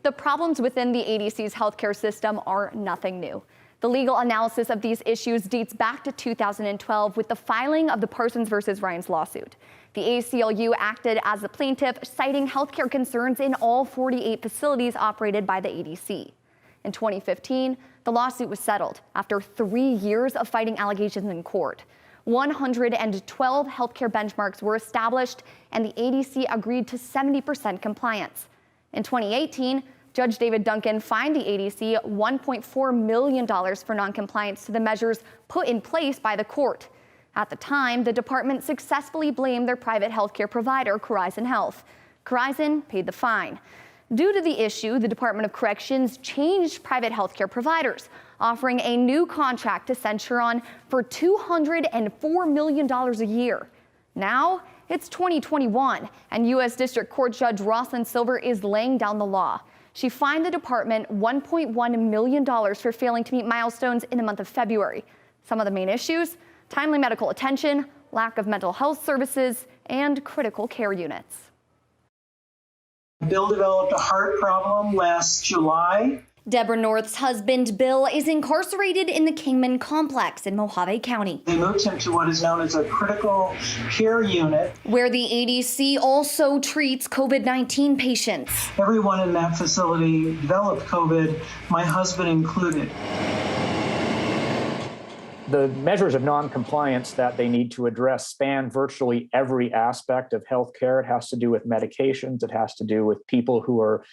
The problems within the ADC's healthcare system are nothing new. The legal analysis of these issues dates back to 2012 with the filing of the Parsons versus Ryan's lawsuit. The ACLU acted as the plaintiff, citing healthcare concerns in all 48 facilities operated by the ADC. In 2015, the lawsuit was settled after 3 years of fighting allegations in court. 112 healthcare benchmarks were established, and the ADC agreed to 70% compliance. In 2018, Judge David Duncan fined the ADC $1.4 million for noncompliance to the measures put in place by the court. At the time, the department successfully blamed their private healthcare provider, Corizon Health. Corizon paid the fine. Due to the issue, the Department of Corrections changed private healthcare providers, offering a new contract to Centuron for $204 million a year. Now, it's 2021, and U.S. District Court Judge Rosalind Silver is laying down the law. She fined the department $1.1 million for failing to meet milestones in the month of February. Some of the main issues: timely medical attention, lack of mental health services, and critical care units. Bill developed a heart problem last July. Deborah North's husband, Bill, is incarcerated in the Kingman complex in Mojave County. They moved him to what is known as a critical care unit, where the ADC also treats COVID-19 patients. Everyone in that facility developed COVID, my husband included. The measures of noncompliance that they need to address span virtually every aspect of healthcare. It has to do with medications. It has to do with people who are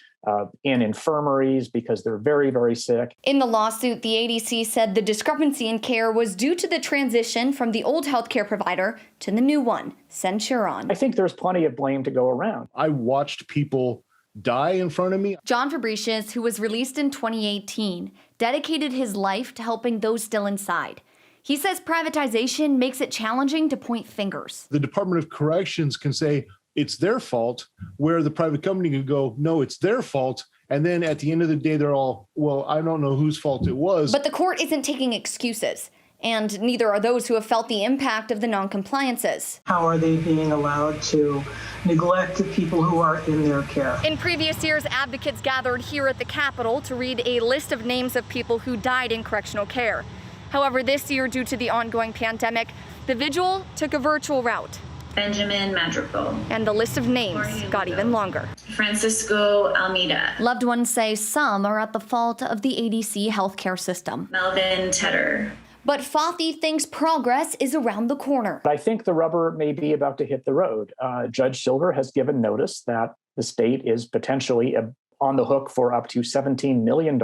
in infirmaries because they're very, very sick. In the lawsuit, the ADC said the discrepancy in care was due to the transition from the old healthcare provider to the new one, Centuron. I think there's plenty of blame to go around. I watched people die in front of me. John Fabricius, who was released in 2018, dedicated his life to helping those still inside. He says privatization makes it challenging to point fingers. The Department of Corrections can say it's their fault, where the private company can go, no, it's their fault. And then at the end of the day, they're all, well, I don't know whose fault it was. But the court isn't taking excuses, and neither are those who have felt the impact of the noncompliances. How are they being allowed to neglect the people who are in their care? In previous years, advocates gathered here at the Capitol to read a list of names of people who died in correctional care. However, this year, due to the ongoing pandemic, the vigil took a virtual route. Benjamin Madrigal. And the list of names got even longer. Francisco Almeida. Loved ones say some are at the fault of the ADC healthcare system. Melvin Tedder. But Fathi thinks progress is around the corner. I think the rubber may be about to hit the road. Judge Silver has given notice that the state is potentially on the hook for up to $17 million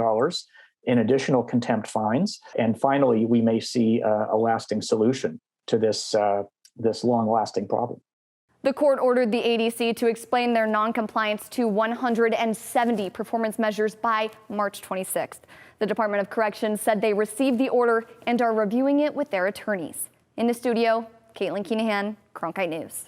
in additional contempt fines. And finally, we may see a lasting solution to this long-lasting problem. The court ordered the ADC to explain their noncompliance to 170 performance measures by March 26th. The Department of Corrections said they received the order and are reviewing it with their attorneys. In the studio, Caitlin Keenahan, Cronkite News.